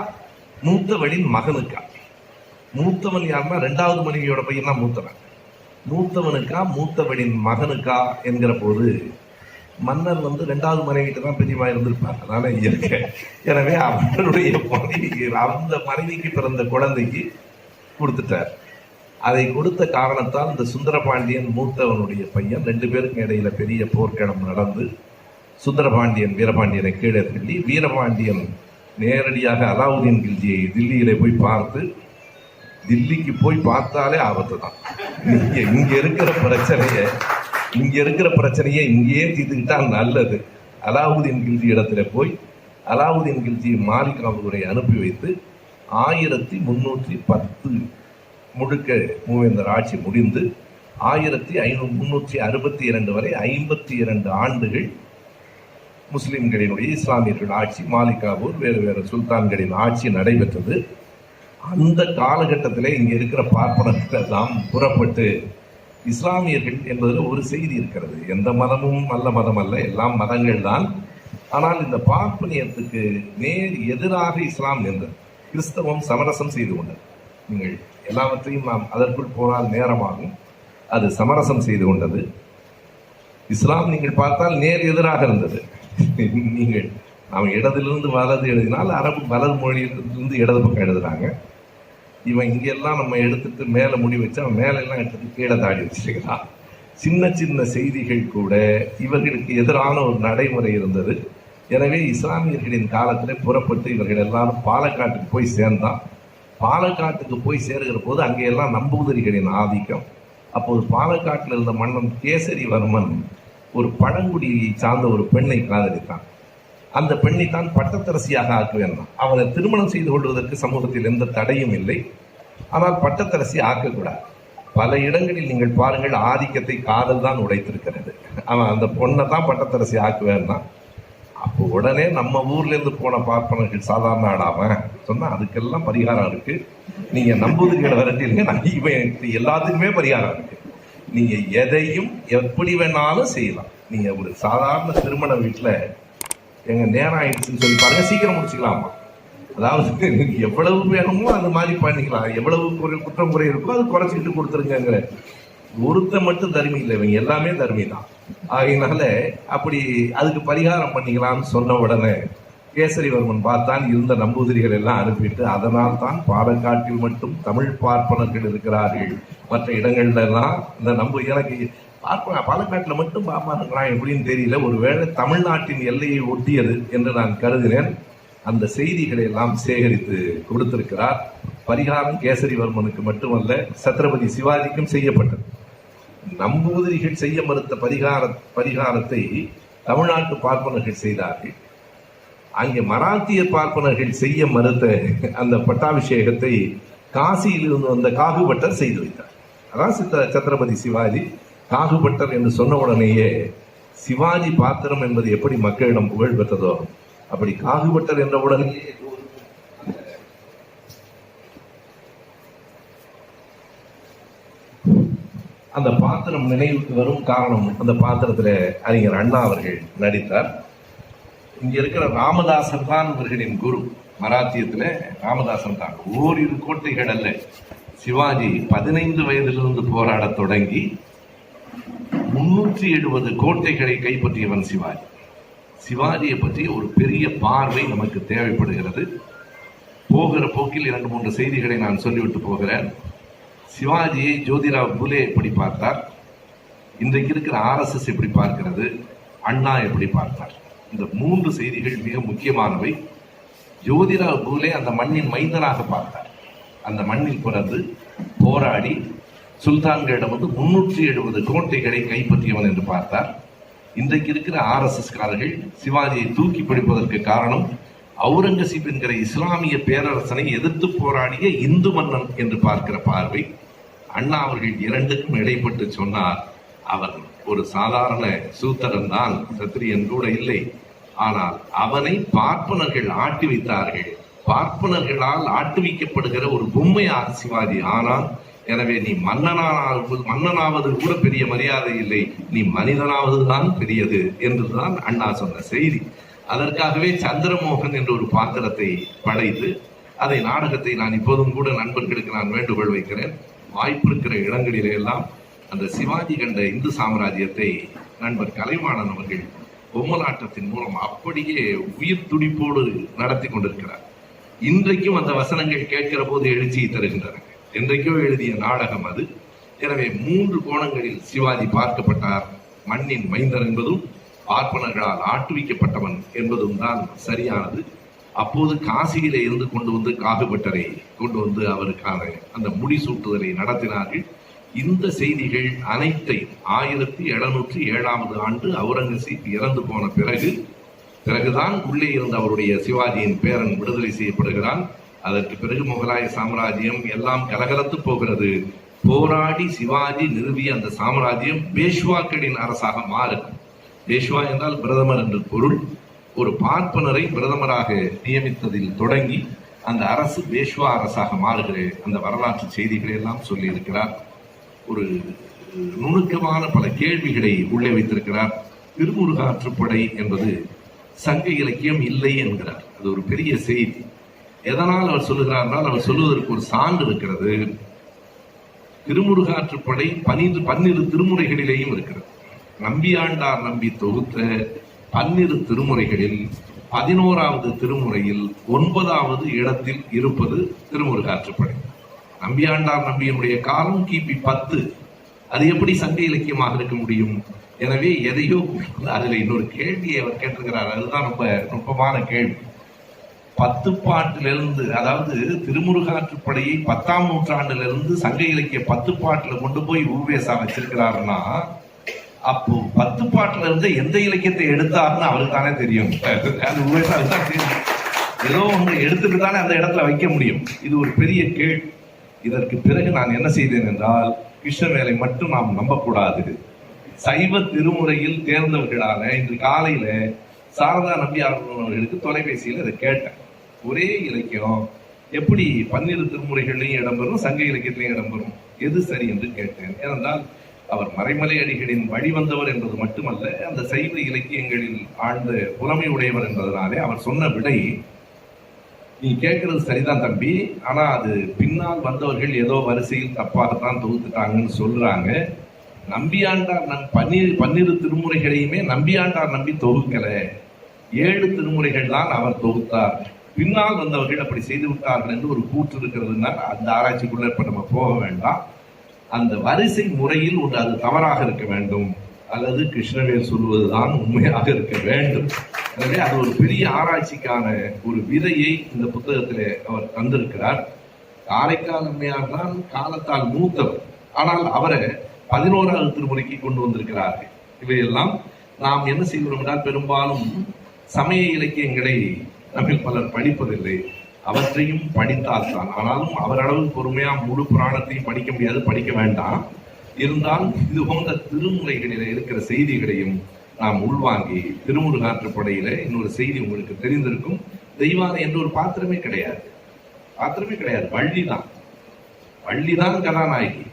மூத்தவனின் மகனுக்கா? மூத்தவன் யாருன்னா 2வது மனைவியோட பையன் தான் மூத்தவன். மூத்தவனுக்கா மூத்தவனின் மகனுக்கா என்கிற போது மன்னர் 2வது மனைவிட்டு தான் பெரியமா இருந்திருப்பார். அதனால இயற்கை. எனவே அவருடைய மனைவிக்கு, அந்த மனைவிக்கு பிறந்த குழந்தைக்கு கொடுத்துட்டார். அதை கொடுத்த காரணத்தால் இந்த சுந்தரபாண்டியன் மூத்தவனுடைய பையன், 2 பேருக்கும் இடையில பெரிய போர்க்களம் நடந்து சுந்தரபாண்டியன் வீரபாண்டியனை கீழே தள்ளி, வீரபாண்டியன் நேரடியாக அலாவுதீன் கில்ஜியை தில்லியிலே போய் பார்த்து, தில்லிக்கு போய் பார்த்தாலே ஆபத்து தான். இங்க இருக்கிற பிரச்சனையை இங்கேயே தீர்த்துக்கிட்டா நல்லது. அலாவுதீன் கில்ஜி இடத்துல போய் அலாவுதீன் கில்ஜி மாலிக் காபூரை அனுப்பி வைத்து 1310 முழுக்க மூவேந்தர் ஆட்சி முடிந்து 1362 வரை 52 ஆண்டுகள் முஸ்லிம்களினுடைய இஸ்லாமியர்கள் ஆட்சி, மாலிக் காபூர் வேறு வேறு சுல்தான்களின் ஆட்சி நடைபெற்றது. அந்த காலகட்டத்திலே இங்கே இருக்கிற பார்ப்பனர்கள் எல்லாம் புறப்பட்டு, இஸ்லாமியர்கள் என்பதில் ஒரு செய்தி இருக்கிறது, எந்த மதமும் நல்ல மதம் அல்ல, எல்லாம் மதங்கள் தான். ஆனால் இந்த பார்ப்பனியத்துக்கு நேர் எதிராக இஸ்லாம் நின்றது. கிறிஸ்தவம் சமரசம் செய்து கொண்டது. நீங்கள் எல்லாவற்றையும் நாம் அதற்குள் போனால் நேரமாகும். அது சமரசம் செய்து கொண்டது. இஸ்லாம் நீங்கள் பார்த்தால் நேர் எதிராக இருந்தது. நீங்கள் நாம் இடதிலிருந்து வலது எழுதினால் அரபு வலது மொழியிலிருந்து இடது பக்கம் எழுதுறாங்க. இவன் இங்கெல்லாம் நம்ம எடுத்துட்டு மேலே முடி வச்சா மேலெல்லாம் எடுத்துட்டு கீழே தாடி வச்சிருக்கிறான். சின்ன சின்ன செய்திகள் கூட இவர்களுக்கு எதிரான ஒரு நடைமுறை இருந்தது. எனவே இஸ்லாமியர்களின் காலத்தில் புறப்பட்டு இவர்கள் எல்லாரும் பாலக்காட்டுக்கு போய் சேர்ந்தான். பாலக்காட்டுக்கு போய் சேருகிற போது அங்கெல்லாம் நம்பூதிரிகளின் ஆதிக்கம். அப்போது பாலக்காட்டில் இருந்த மன்னன் கேசரிவர்மன் ஒரு பழங்குடியை சார்ந்த ஒரு பெண்ணை காதலித்தான். அந்த பெண்ணை தான் பட்டத்தரசியாக ஆக்க வேண்டாம். அவனை திருமணம் செய்து கொள்வதற்கு சமூகத்தில் எந்த தடையும் இல்லை. ஆனால் பட்டத்தரசி ஆக்கக்கூடாது. பல இடங்களில் நீங்கள் பாருங்கள், ஆதிக்கத்தை காதல் தான் உடைத்திருக்கிறது. அவன் அந்த பொண்ணை தான் பட்டத்தரசி ஆக்க வேண்டாம். அப்போ உடனே நம்ம ஊர்ல இருந்து போன பார்ப்பனர்கள் சாதாரண ஆடாம சொன்னா அதுக்கெல்லாம் பரிகாரம் இருக்கு. நீங்க நம்பூதிரிகளை விரட்டிருங்க, எல்லாத்துக்குமே பரிகாரம் இருக்கு. நீங்க எதையும் எப்படி வேணாலும் செய்யலாம். நீங்க ஒரு சாதாரண திருமண வீட்டுல எங்க நேரம் ஆயிடுச்சுன்னு சொல்லி பாருங்க, சீக்கிரம் முடிச்சுக்கலாமா. அதாவது எவ்வளவு வேணுமோ அந்த மாதிரி பண்ணிக்கலாம். எவ்வளவு குற்றம் குறை இருக்கோ அது குறைச்சிக்கிட்டு கொடுத்துருங்கிற ஒருத்த மட்டும் தர்மி இல்லை, இவங்க எல்லாமே தர்மி தான். ஆகையினால அப்படி அதுக்கு பரிகாரம் பண்ணிக்கலாம்னு சொன்ன உடனே கேசரிவர்மன் பார்த்தான், இருந்த நம்பூதிரிகள் எல்லாம் அனுப்பிட்டு, அதனால் தான் பாலக்காட்டில் மட்டும் தமிழ் பார்ப்பனர்கள் இருக்கிறார்கள், மற்ற இடங்கள்ல எல்லாம் இந்த எனக்கு பாலக்காட்டில் மட்டும் பாப்பா இருக்கிறான் எப்படின்னு தெரியல, ஒருவேளை தமிழ்நாட்டின் எல்லையை ஒட்டியது என்று நான் கருதினேன். அந்த செய்திகளை எல்லாம் சேகரித்து கொடுத்திருக்கிறார். பரிகாரம் கேசரிவர்மனுக்கு மட்டுமல்ல, சத்ரபதி சிவாஜிக்கும் செய்யப்பட்டது. நம்பூதிரிகள் செய்ய மறுத்த பரிகாரத்தை தமிழ்நாட்டு பார்ப்பனர்கள் செய்தார்கள். அங்கே மராத்திய பார்ப்பனர்கள் செய்ய மறுத்த அந்த பட்டாபிஷேகத்தை காசியில் இருந்து வந்த காகுபட்டர் செய்து வைத்தார். அதான் சத்ரபதி சிவாஜி காகுபட்டர் என்று சொன்ன உடனேயே சிவாஜி பாத்திரம் என்பது எப்படி மக்களிடம் புகழ் பெற்றதோ அப்படி காகுபட்டர் என்ற உடனேயே அந்த பாத்திரம் நினைவுக்கு வரும். காரணம், அந்த பாத்திரத்தில் அறிஞர் அண்ணா அவர்கள் நடித்தார். இங்க இருக்கிற ராமதாசன் தான் இவர்களின் குரு. மராத்தியத்தில் ராமதாசன் தான். ஓரிரு கோட்டைகள் அல்ல, சிவாஜி 15 வயதிலிருந்து போராட தொடங்கி 370 கோட்டைகளை கைப்பற்றியவன் சிவாஜி. சிவாஜியை பற்றி ஒரு பெரிய பார்வை நமக்கு தேவைப்படுகிறது. போகிற போக்கில் 2-3 செய்திகளை நான் சொல்லிவிட்டு போகிறேன். சிவாஜியை ஜோதிராவ் புலே எப்படி பார்த்தார், இன்றைக்கு இருக்கிற RSS எப்படி பார்க்கிறது, அண்ணா எப்படி பார்த்தார், இந்த 3 செய்திகள் மிக முக்கியமானவை. ஜோதிராவ் பூலே அந்த மண்ணின் மைந்தனாக பார்த்தார். அந்த மண்ணில் பிறந்து போராடி சுல்தான்களிடம் 370 கோட்டைகளை கைப்பற்றியவன் என்று பார்த்தார். இன்றைக்கு இருக்கிற RSS காரர்கள் சிவாஜியை தூக்கி பிடிப்பதற்கு காரணம் அவுரங்கசீப் என்கிற இஸ்லாமிய பேரரசனை எதிர்த்து போராடிய இந்து மன்னன் என்று பார்க்கிற பார்வை. அண்ணா அவர்கள் இரண்டுக்கும் இடைப்பட்டு சொன்னார், அவர் ஒரு சாதாரண சூத்திரன் தான், சத்திரியன் கூட இல்லை. ஆனால் அவனை பார்ப்பனர்கள் ஆட்டி வைத்தார்கள். பார்ப்பனர்களால் ஆட்டுவிக்கப்படுகிற ஒரு பொம்மையாக சிவாஜி ஆனால், எனவே நீ மன்னனாவது கூட பெரிய மரியாதை இல்லை, நீ மனிதனாவது தான் பெரியது என்றுதான் அண்ணா சொன்ன செய்தி. அதற்காகவே சந்திரமோகன் என்ற ஒரு பாத்திரத்தை படைத்து அதை நாடகத்தை நான் இப்போதும் கூட நண்பர்களுக்கு நான் வேண்டுகோள் வைக்கிறேன். வாய்ப்பு இருக்கிற இடங்களிலே எல்லாம் அந்த சிவாஜி கண்ட இந்து சாம்ராஜ்யத்தை நண்பர் கலைவாணன் அவர்கள் பொம்மலாட்டத்தின் மூலம் அப்படியே உயிர் துடிப்போடு நடத்தி கொண்டிருக்கிறார். இன்றைக்கும் அந்த வசனங்கள் கேட்கிற போது எழுச்சியை தருகின்றன. என்றைக்கோ எழுதிய நாடகம் அது. எனவே 3 கோணங்களில் சிவாஜி பார்க்கப்பட்டார். மண்ணின் மைந்தன் என்பதும் பார்ப்பனர்களால் ஆட்டுவிக்கப்பட்டவன் என்பதும் தான் சரியானது. அப்போது காசியிலே இருந்து கொண்டு வந்து காகுபட்டரை கொண்டு வந்து அவருக்கான அந்த முடிசூட்டுதலை நடத்தினார்கள். இந்த செய்திகள் அனைத்தையும் 1707 ஆண்டு அவுரங்கசீப் இறந்து போன பிறகு பிறகுதான் உள்ளே இருந்த அவருடைய சிவாஜியின் பேரன் விடுதலை செய்யப்படுகிறான். அதற்கு பிறகு முகலாய சாம்ராஜ்யம் எல்லாம் கலகலத்து போகிறது. போராடி சிவாஜி நிறுவிய அந்த சாம்ராஜ்யம் பேஷ்வாக்களின் அரசாக மாறும். பேஷ்வா என்றால் பிரதமர் என்று பொருள். ஒரு பார்ப்பனரை பிரதமராக நியமித்ததில் தொடங்கி அந்த அரசு பேஷ்வா அரசாக மாறுகிற அந்த வரலாற்று செய்திகளை எல்லாம் சொல்லி இருக்கிறார். ஒரு நுணுக்கமான பல கேள்விகளை உள்ளே வைத்திருக்கிறார். திருமுருகாற்றுப்படை என்பது சங்க இலக்கியம் இல்லை என்கிறார். அது ஒரு பெரிய செய்தி. எதனால் அவர் சொல்லுகிறார்? அவர் சொல்லுவதற்கு ஒரு சான்று இருக்கிறது. திருமுருகாற்றுப்படை 12 திருமுறைகளிலேயும் இருக்கிறது. நம்பியாண்டார் நம்பி தொகுத்த 12 திருமுறைகளில் 11வது திருமுறையில் 9வது இடத்தில் இருப்பது திருமுருகாற்றுப்படை. நம்பியாண்டார் நம்பியினுடைய காலம் கிபி 10. அது எப்படி சங்க இலக்கியமாக இருக்க முடியும்? எனவே எதையோ அதுல இன்னொரு கேள்வியை அவர் கேட்டிருக்கிறார். அதுதான் ரொம்ப நுட்பமான கேள்வி. 10 பாட்டிலிருந்து, அதாவது திருமுருகாற்றுப்படையை 10ஆம் நூற்றாண்டிலிருந்து சங்க இலக்கிய 10 பாட்டுல கொண்டு போய் உவேசா வச்சிருக்கிறாருன்னா, அப்போ 10 பாட்டுல இருந்து எந்த இலக்கியத்தை எடுத்தாருன்னு அவருக்கு தானே தெரியும். அது உவேசாவுக்கு தான் தெரியும். ஏதோ ஒன்று எடுத்துட்டு தானே அந்த இடத்துல வைக்க முடியும். இது ஒரு பெரிய கேள்வி. இதற்கு பிறகு நான் என்ன செய்தேன் என்றால், கிருஷ்ணவேலை மட்டும் நாம் நம்பக்கூடாது. சைவ திருமுறையில் தேர்ந்தவர்களான இன்று காலையில சாரதா நம்பியார் அவர்களுக்கு தொலைபேசியில் இதை கேட்டேன். ஒரே இலக்கியம் எப்படி 12 திருமுறைகளையும் இடம்பெறும், சங்க இலக்கியத்திலையும் இடம்பெறும், எது சரி என்று கேட்டேன். ஏனென்றால் அவர் மறைமலை அடிகளின் வழிவந்தவர் என்பது மட்டுமல்ல, அந்த சைவ இலக்கியங்களில் ஆழ்ந்த புலமை உடையவர் என்பதனாலே அவர் சொன்ன விடை, நீ கேட்கறது சரிதான் தம்பி, ஆனா அது பின்னால் வந்தவர்கள் ஏதோ வரிசையில் தப்பாகத்தான் தொகுத்துட்டாங்கன்னு சொல்றாங்க. நம்பியாண்டார் 12 திருமுறைகளையுமே நம்பியாண்டார் நம்பி தொகுக்கல, 7 திருமுறைகள் தான் அவர் தொகுத்தார். பின்னால் வந்தவர்கள் அப்படி செய்து விட்டார்கள் என்று ஒரு கூற்று இருக்கிறதுனா அந்த ஆராய்ச்சிக்குள்ள இப்ப நம்ம போக வேண்டாம். அந்த வரிசை முறையில் ஒன்று அது தவறாக இருக்க வேண்டும், அல்லது கிருஷ்ணவேல் சொல்வதுதான் உண்மையாக இருக்க வேண்டும். எனவே அது ஒரு பெரிய ஆராய்ச்சிக்கான ஒரு விதையை இந்த புத்தகத்திலே அவர் தந்திருக்கிறார். காரைக்கால் அம்மையார் தான் காலத்தால் மூத்தவர், ஆனால் அவரை 11வது திருமுறைக்கு கொண்டு வந்திருக்கிறார்கள். இவையெல்லாம் நாம் என்ன செய்கிறோம் என்றால், பெரும்பாலும் சமய இலக்கியங்களை நம்மில் பலர் படிப்பதில்லை. அவற்றையும் படித்தால்தான், ஆனாலும் அவரளவு பொறுமையா முழு புராணத்தையும் படிக்க முடியாது, படிக்க வேண்டாம். இருந்தால் இது போன்ற திருமுறைகளில இருக்கிற செய்திகளையும் நாம் உள்வாங்கி, திருமுருகாற்றுப்படையில இன்னொரு செய்தி உங்களுக்கு தெரிந்திருக்கும். தெய்வானை என்ற ஒரு பாத்திரமே கிடையாது, வள்ளிதான் கதாநாயகி.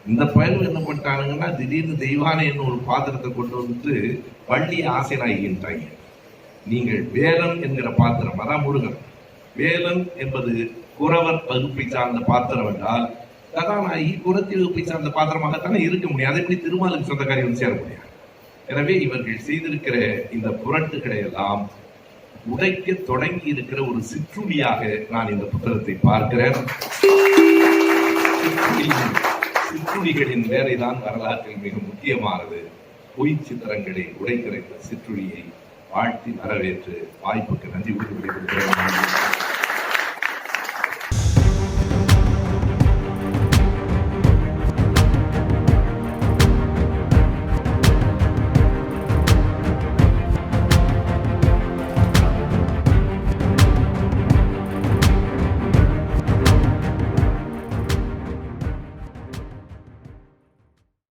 இந்த பயல் என்ன பண்ணிட்டானுங்கன்னா, திடீர்னு தெய்வானை என்ன ஒரு பாத்திரத்தை கொண்டு வந்துட்டு வள்ளி ஆசை நாயகின்றாங்க. நீங்கள் வேலன் என்கிற பாத்திரம், அதான் முருகன். வேலன் என்பது குறவர் வகுப்பை சார்ந்த பாத்திரம் என்றால், கதாநாயகி குரத்தி வகுப்பை சார்ந்த பாத்திரமாகத்தானே இருக்க முடியும். அதை எப்படி திருமாலுக்கு சொந்தக்காரி வந்து சேர முடியாது. எனவே இவர்கள் செய்திருக்கிற இந்த புரட்டுகளை எல்லாம் உடைக்க தொடங்கி இருக்கிற ஒரு சிற்றுளியாக நான் இந்த புத்தகத்தை பார்க்கிறேன். சிற்றுளிகளின் வேலைதான் வரலாற்றில் மிக முக்கியமானது. பொய் சித்திரங்களை உடைக்கிற சிற்றுளியை வாழ்த்தி வரவேற்று வாய்ப்புக்கு நன்றி கூறி விடைபெறுகிறேன்.